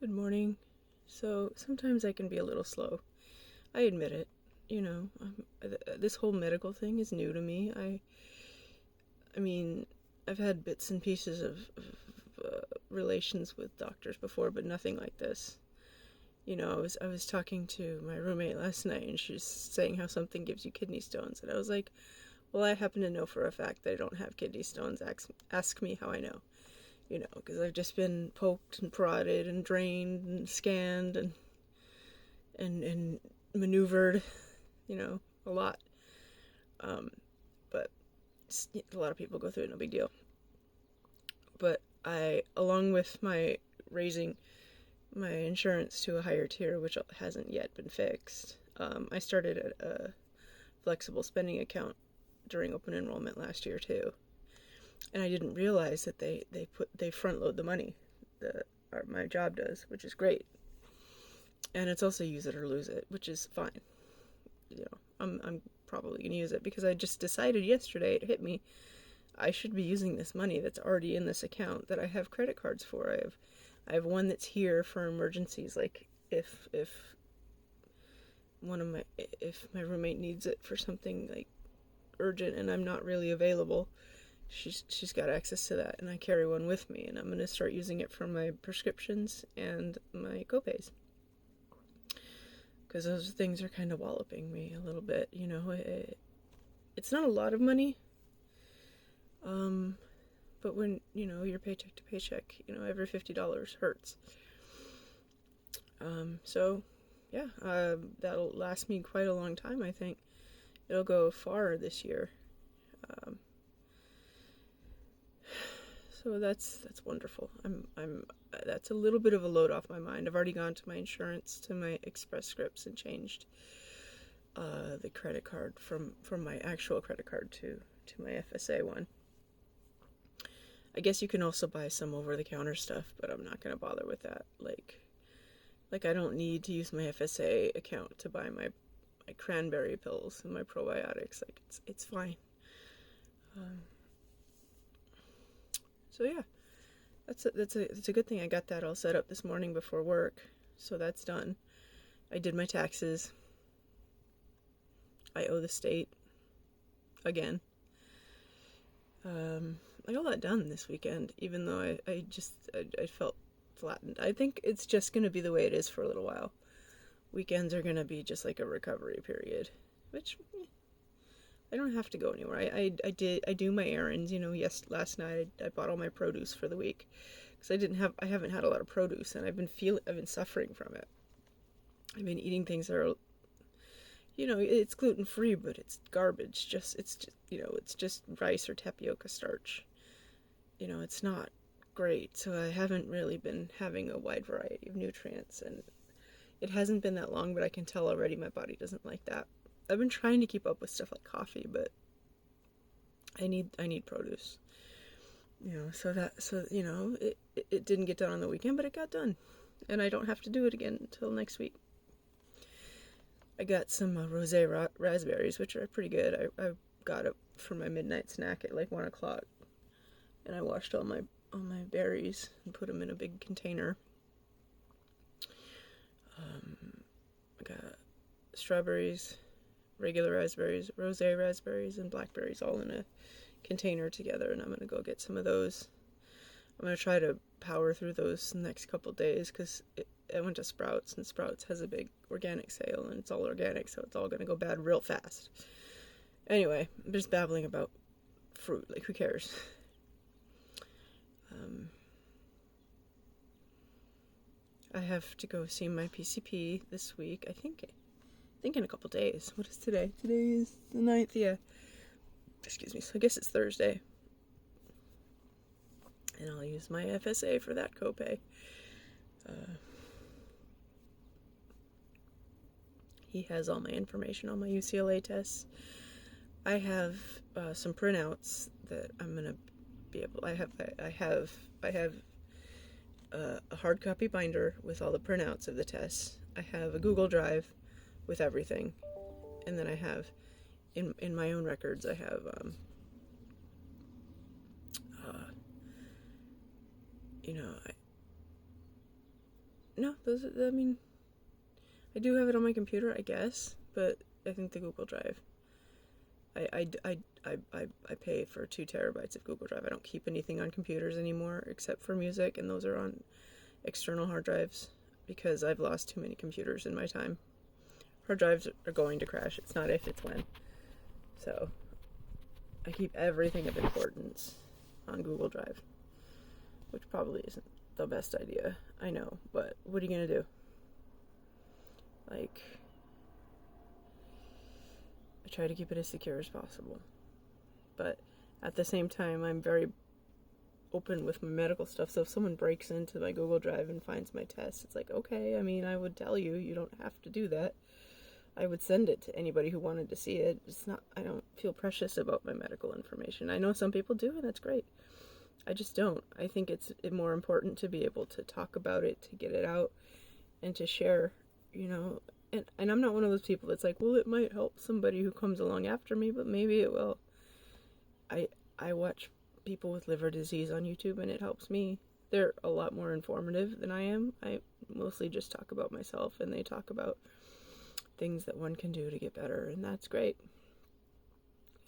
Good morning. So sometimes I can be a little slow. I admit it. This whole medical thing is new to me. I mean, I've had bits and pieces of relations with doctors before, but nothing like this. I was talking to my roommate last night, and she's saying how something gives you kidney stones, and I was like, "Well, I happen to know for a fact that I don't have kidney stones. Ask me how I know." Because I've just been poked and prodded and drained and scanned and maneuvered, a lot. Um, but a lot of people go through it, no big deal. But along with my raising my insurance to a higher tier, which hasn't yet been fixed, I started a flexible spending account during open enrollment last year too, and I didn't realize that they front load the money. My job does, which is great, and it's also use it or lose it, which is fine. I'm probably gonna use it because I just decided yesterday, it hit me, I should be using this money that's already in this account that I have credit cards for. I have one that's here for emergencies, like if if my roommate needs it for something like urgent and I'm not really available, she's got access to that, and I carry one with me, and I'm gonna start using it for my prescriptions and my copays, because those things are kind of walloping me a little bit. It's not a lot of money, but when you're paycheck to paycheck, every $50 hurts. So yeah, that'll last me quite a long time. I think it'll go far this year. Um, so that's wonderful. I'm That's a little bit of a load off my mind. I've already gone to my insurance, to my Express Scripts, and changed the credit card from my actual credit card to my FSA one. I guess you can also buy some over the counter stuff, but I'm not gonna bother with that. Like I don't need to use my FSA account to buy my cranberry pills and my probiotics. Like it's fine. Um, so yeah, that's a good thing. I got that all set up this morning before work, so that's done. I did my taxes. I owe the state again. I got that done this weekend, even though I felt flattened. I think it's just gonna be the way it is for a little while. Weekends are gonna be just like a recovery period, which I don't have to go anywhere. I do my errands. Last night I bought all my produce for the week because I haven't had a lot of produce, and I've been suffering from it. I've been eating things that are, it's gluten free, but it's garbage. It's just rice or tapioca starch. It's not great. So I haven't really been having a wide variety of nutrients, and it hasn't been that long, but I can tell already my body doesn't like that. I've been trying to keep up with stuff like coffee, but I need produce. It didn't get done on the weekend, but it got done, and I don't have to do it again until next week. I got some rosé raspberries, which are pretty good. I got it for my midnight snack at like 1 o'clock, and I washed all my berries and put them in a big container. I got strawberries, regular raspberries, rosé raspberries, and blackberries all in a container together, and I'm gonna go get some of those. I'm gonna try to power through those the next couple days because I went to Sprouts, and Sprouts has a big organic sale, and it's all organic, so it's all gonna go bad real fast. Anyway, I'm just babbling about fruit. Like, who cares? Um, I have to go see my PCP this week. I think in a couple days. What is today? Today is the 9th. Yeah. Excuse me. So I guess it's Thursday, and I'll use my FSA for that copay. Uh, he has all my information on my UCLA tests. I have some printouts that I'm gonna be able. I have a hard copy binder with all the printouts of the tests. I have a Google Drive with everything, and then I have in my own records. I have uh, you know, No, I mean, I do have it on my computer, I guess, but I think the Google Drive. I pay for 2 terabytes of Google Drive. I don't keep anything on computers anymore except for music, and those are on external hard drives because I've lost too many computers in my time. Hard drives are going to crash. It's not if, it's when. So I keep everything of importance on Google Drive, which probably isn't the best idea. I know, but what are you gonna do? Like, I try to keep it as secure as possible. But at the same time, I'm very open with my medical stuff. So if someone breaks into my Google Drive and finds my tests, it's like, okay, I mean, I would tell you, you don't have to do that. I would send it to anybody who wanted to see it. It's not, I don't feel precious about my medical information. I know some people do, and that's great. I just don't. I think it's more important to be able to talk about it, to get it out, and to share, you know. And I'm not one of those people that's like, well, it might help somebody who comes along after me, but maybe it will. I watch people with liver disease on YouTube, and it helps me. They're a lot more informative than I am. I mostly just talk about myself, and they talk about things that one can do to get better, and that's great.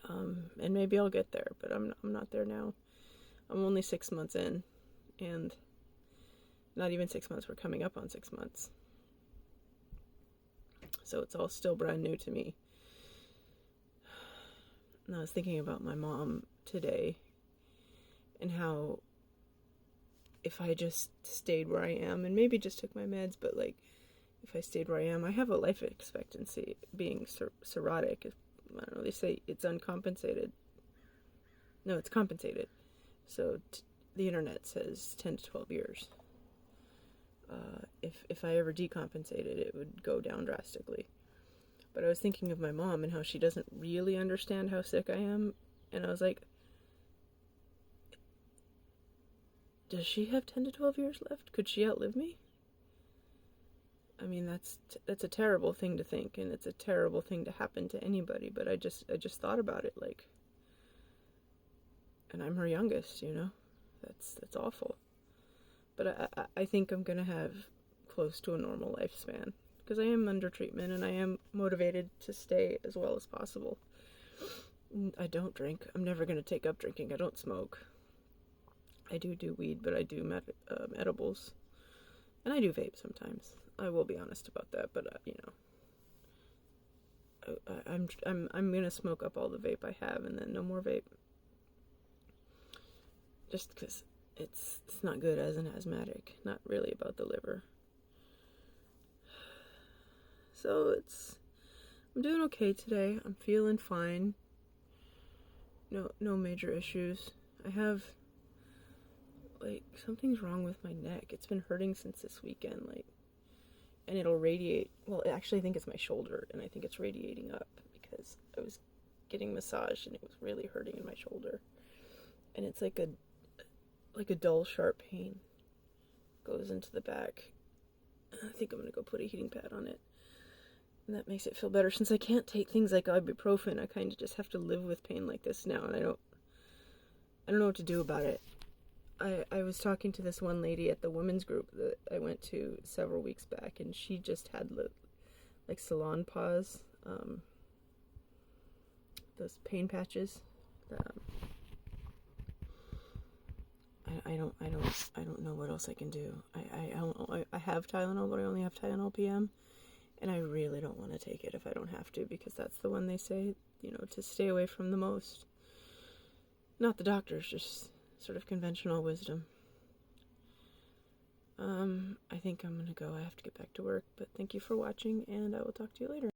And maybe I'll get there, but I'm not there now. I'm only 6 months in, and not even 6 months. We're coming up on 6 months. So it's all still brand new to me. And I was thinking about my mom today and how if I just stayed where I am and maybe just took my meds, but like if I stayed where I am, I have a life expectancy being cirrhotic. I don't know, they say it's uncompensated. No, it's compensated. So the internet says 10 to 12 years. If I ever decompensated, it would go down drastically. But I was thinking of my mom and how she doesn't really understand how sick I am. And I was like, does she have 10 to 12 years left? Could she outlive me? I mean, that's a terrible thing to think, and it's a terrible thing to happen to anybody. But I just thought about it, like, and I'm her youngest, you know. That's awful. But I think I'm gonna have close to a normal lifespan because I am under treatment and I am motivated to stay as well as possible. I don't drink. I'm never gonna take up drinking. I don't smoke. I do weed, but I do edibles, and I do vape sometimes. I will be honest about that, but you know, I'm gonna smoke up all the vape I have, and then no more vape. Just because it's not good as an asthmatic. Not really about the liver. So I'm doing okay today. I'm feeling fine. No major issues. I have, like, something's wrong with my neck. It's been hurting since this weekend, like, and it'll radiate. Well, actually, I think it's my shoulder, and I think it's radiating up because I was getting massaged, and it was really hurting in my shoulder. And it's like a dull, sharp pain. Goes into the back. I think I'm gonna go put a heating pad on it. And that makes it feel better. Since I can't take things like ibuprofen, I kind of just have to live with pain like this now, and I don't know what to do about it. I was talking to this one lady at the women's group that I went to several weeks back, and she just had like Salonpas, those pain patches. I don't know what else I can do. I have Tylenol, but I only have Tylenol PM, and I really don't want to take it if I don't have to, because that's the one they say, you know, to stay away from the most. Not the doctors, just sort of conventional wisdom. I think I'm gonna go. I have to get back to work, but thank you for watching, and I will talk to you later.